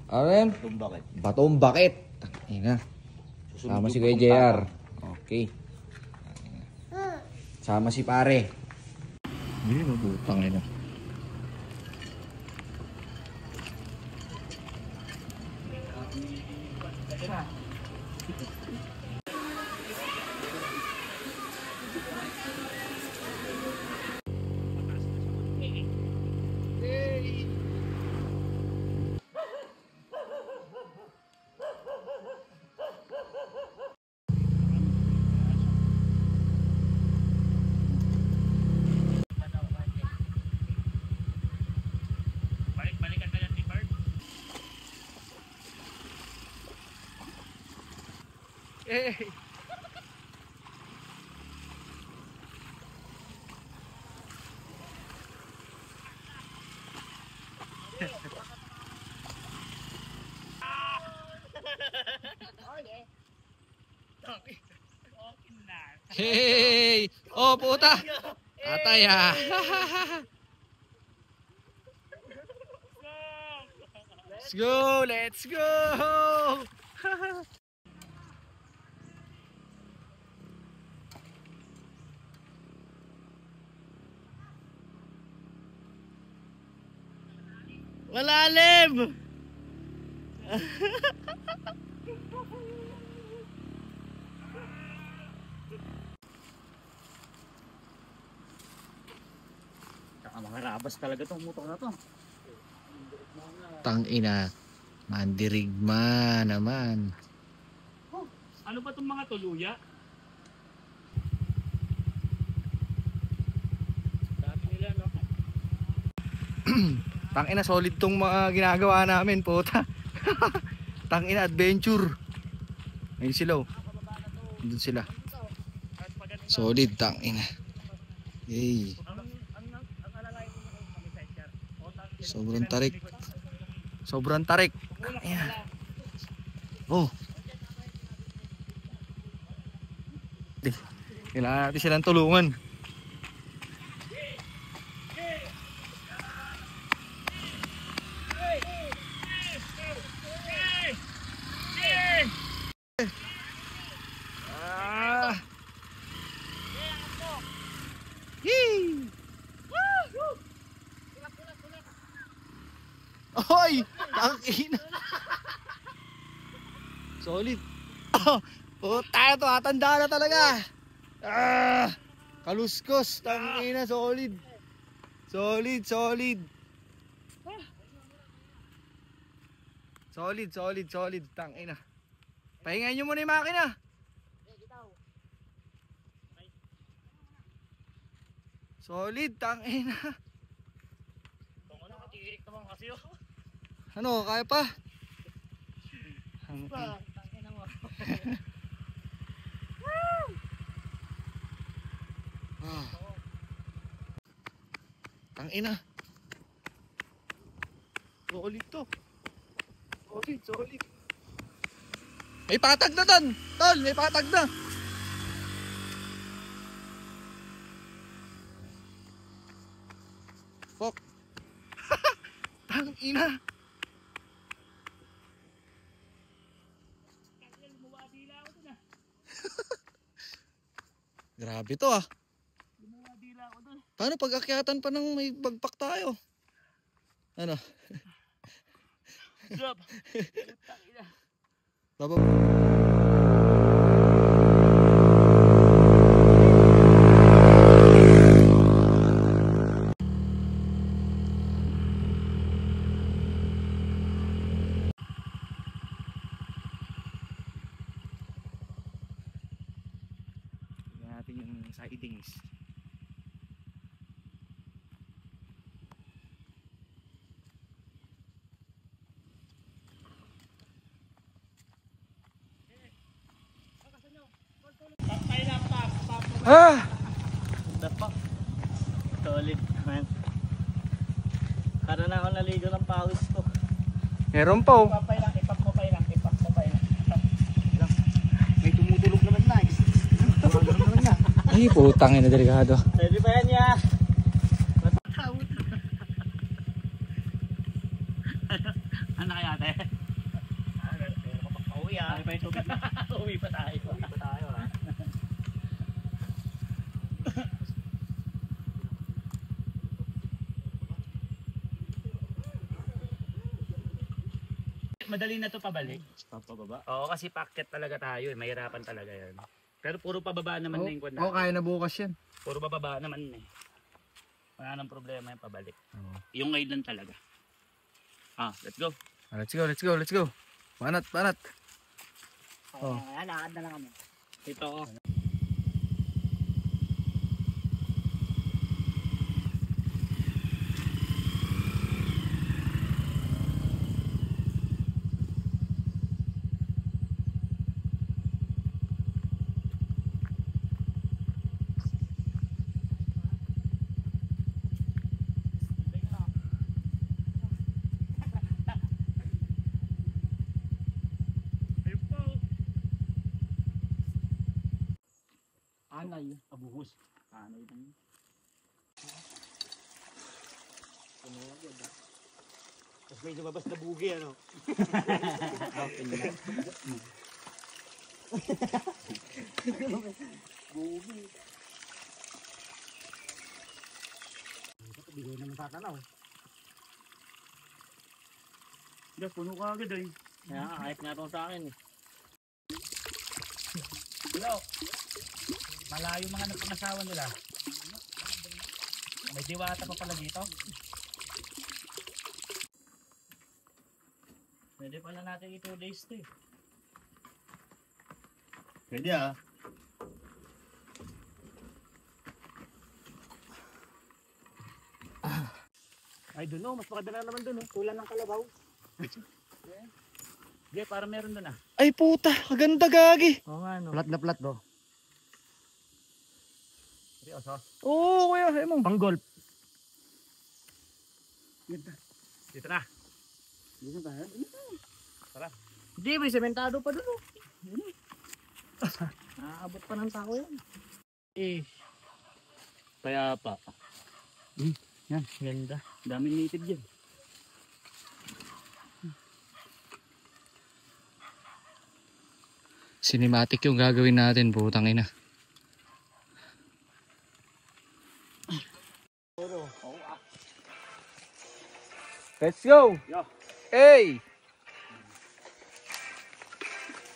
Ano yan? Batong bakit. Batong bakit. Ina. Sama si Kuya JR. Okay. Sama si pare. Hindi, mabutang ina. Hey. Hey! Oh, puta! Atay ah! Let's go! Let's go! Malalim! Mga rabas talaga tong motor na to. Tangina, mandirigma naman. Oh, ano ba itong mga tuluya? Dami nila, no? Tangina, solid tong mga ginagawa namin, puta. Tangina, adventure. Ayun sila, oh. Doon sila. Solid, tangina. Yay. Sobrang tarik. Sobrang tarik. Ayan. Oh. Kailangan natin silang tulungan. Hoy! Tangina! Solid! Oh, puta to, hatanda na talaga! Ah! Kaluskos! Tangina, solid! Solid, solid! Solid, solid, solid! Tangina! Pahingayin nyo muna yung makina! Solid, tangina! Nakatirik naman kasi yun. Ano, kaya pa? Tangina mo. Tangina. Solid to. Solid, solid. May patag na ton. Tol, may patag na. Fuck. Tangina. Grabe to ah. Paano pag akyatan pa ng may bagpak tayo? Ano? Drop. Baba. Natin yung sidings. Ah! Dapak. Solid man. Para na ako naligo ng pawis ko. Meron pa oh. Papay lang, ipapapay lang. May tumutulog naman na. Tumutulog naman na. Ay, putang ina, delikado. Pwede ba yan ya? Ano kaya ate? madali na to pabalik. Papababa. Oo, kasi packet talaga tayo eh. Mahirapan talaga yan. Pero puro pababa naman na yung kwan Oo, kaya na bukas yan. Puro pababa naman eh. Wala nang problema yung pabalik. Yung ngayon lang talaga. Let's go. Let's go, let's go, let's go. Banat, banat. Oh. Lakad na lang kami. Ito oh. Anay. Abuhos. Anay lang yun. Tapos may lumabas na bugi, ano? Bugi. Hindi ko naman tatanaw. Yes, puno ka agad eh. Kaya kahit nga ito sa akin eh. Hello. Malayo mga nagpangasawa nila. May diwata pa pala dito. Pwede pala natin i 2 days to eh. Pwede ah. Ay doon no, mas makadala naman doon oh. Kulang ng kalabaw. Sige, para meron doon ah. Ay puta, maganda gagi. Oo nga no. Plat na plat do. Seryoso? Oo, kuya, sayo mo. Pang golf. Dito na. Dito ba? Tara. Hindi, may sementado pa doon oh. Naaabot pa ng tao yan. Eh. Kaya pa. Yan, ganda. Daming native dyan. Cinematic yung gagawin natin, putang ina. Let's go! Yo. Hey!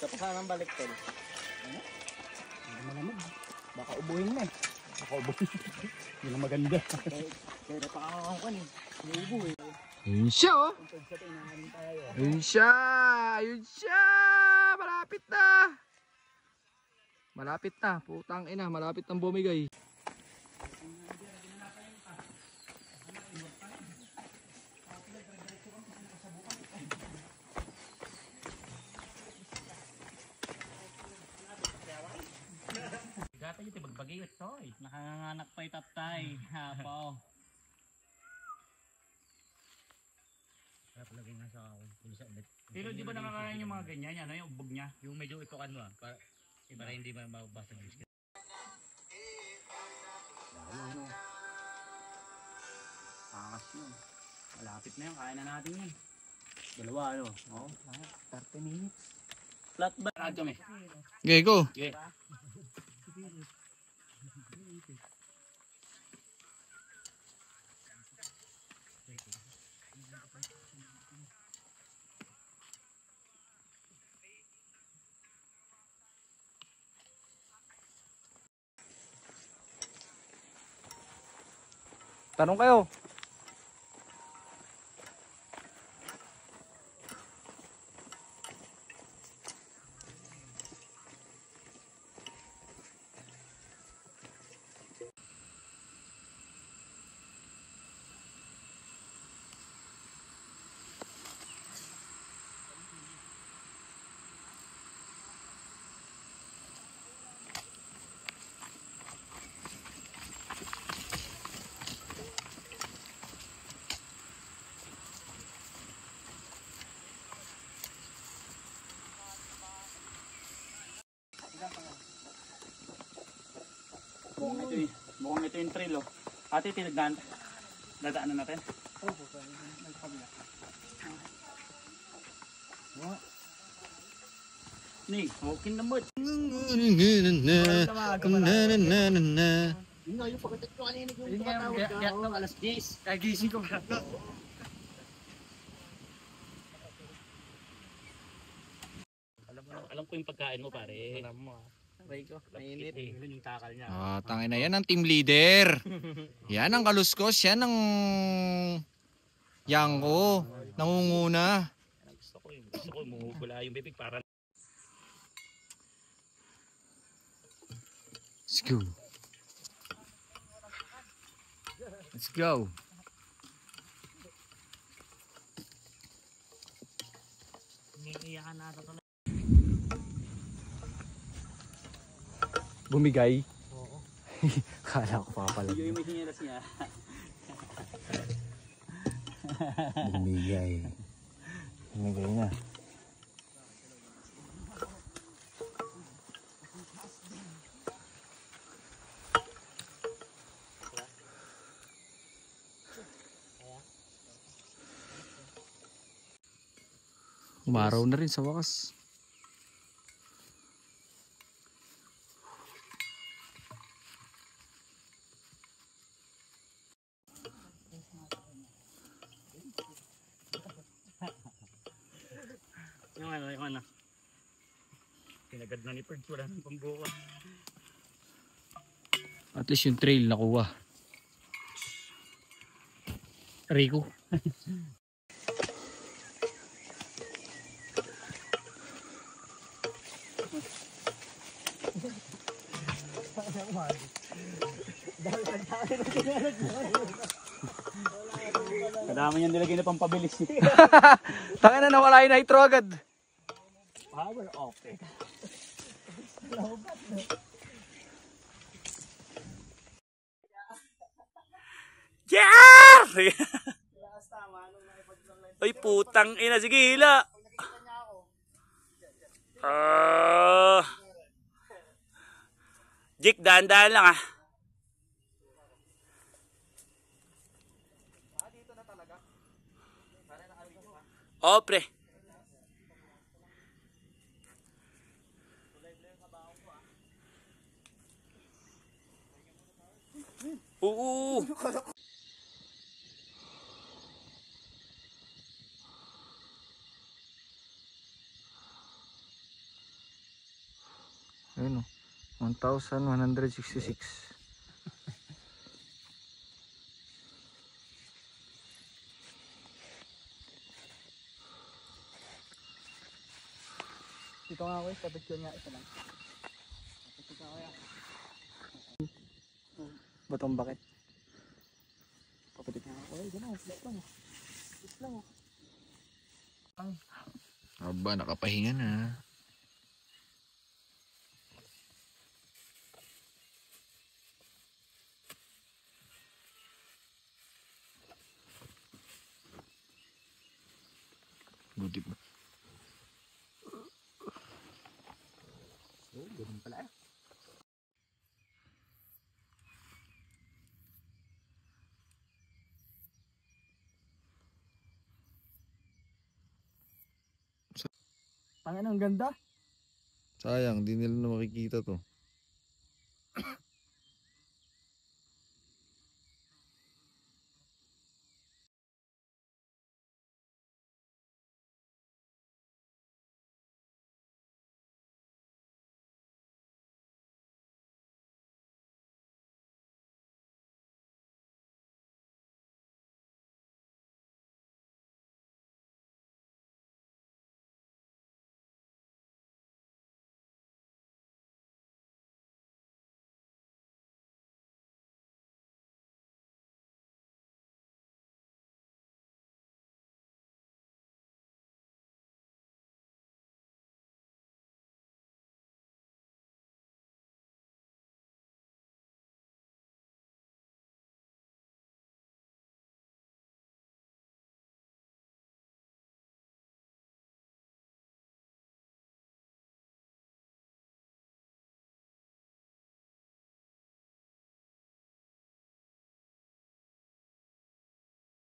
Sa pasanang balik tol. Ano? Hindi malamig. Baka ubuhin na eh. Ako boy. Yun ang maganda. Kaya pa ako kan eh. Inuubo eh. Ayun siya oh! Kung sa tinahanin tayo. Ayun siya! Ayun siya! Malapit na! Malapit na, putang ina, malapit nang bumigay. Gata yung tibagbagay ito eh. Nakanganak pa itaptay. Hapo. Pero di ba nakakain yung mga ganyan, ano yung ubog niya? Yung medyo ito ano para hindi mabasa ng biscuit. Angas yun. Malapit na yun, kaya na natin yan. Dalawa ano? Oo. 30 minutes. Flat ba? Saan kami? Okay, go! Okay. Tanong kayo. Mukhang ito yung trail oh. Ate, tinagdaan. Dadaanan natin. Ning, okay na mo. Yun nga yung pagkatit ko kanina yung tumatawag ka. Oo, alas 10. Kagising ko. Alam ko yung pagkain mo pare. Alam mo ah. Aray ko, mainit. Yun yung takal niya. Ah, tangin na yan ang team leader. Yan ang kaluskos, yan ang Yanko, nangunguna. Gusto ko mumubula yung bibig para. Let's go. Let's go. Iiyakan na ito. Bumigay. Oo. Kala ko pa pala. Yung may sinyalas niya. Bumigay. Bumigay na. Umaraw na rin sa wakas. Yung ano. Pinagad na ni Perds, wala nang pambuka. At least yung trail nakuha. Rico. Kadami niyang nilagay na pampabilis. Taka na nawala yung nitro agad. Power off eh. Yeah! Ay putang ina, sige hila. Jik, dahan-dahan lang ah. Oh, pre. Oo. Ayun o. 1,166. Dito nga ako eh, kapityon nga isa lang. Dito nga ako yan. Batong bakit? Papatik nga ako eh, gano'n, flip lang. Flip lang oh. Aba, nakapahinga na. Buti ba? Oh, ganun pala eh. Pangin ang ganda. Sayang, di nila na makikita to.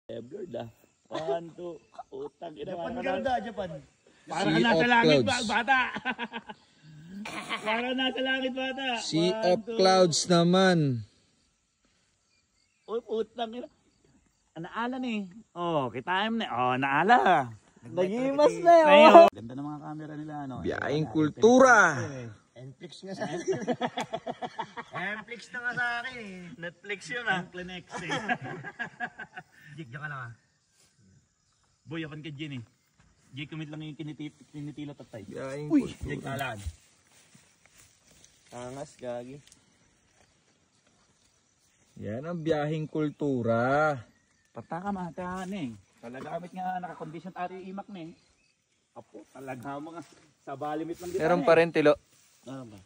Bird ah. 1, 2, utang ina. Japan ganda, Japan. Para Sea ka nasa of langit clouds. bata. Para nasa langit bata. Sea 1, of 2. clouds naman. Uy, putang ina. Naala ni. Oh, kita mo na. Oh, naala. Nagimas na yun. Ganda ng mga camera nila, ano. Biyahing kultura. Netflix na sa akin eh. Netflix yun ah. Clinex eh. Jig, ka lang ah. Boy, apan ka dyan eh. Jay, kumit lang yung kinitila tatay. Biyahing Uy! kultura. Jay, kalaan. Angas, gagi. Yan ang biyahing kultura. Pataka matahan eh. Talagamit nga naka-condition ari imak na eh. Apo, talaga mga sa balimit lang dito. Meron pa rin tilo. Ano ba?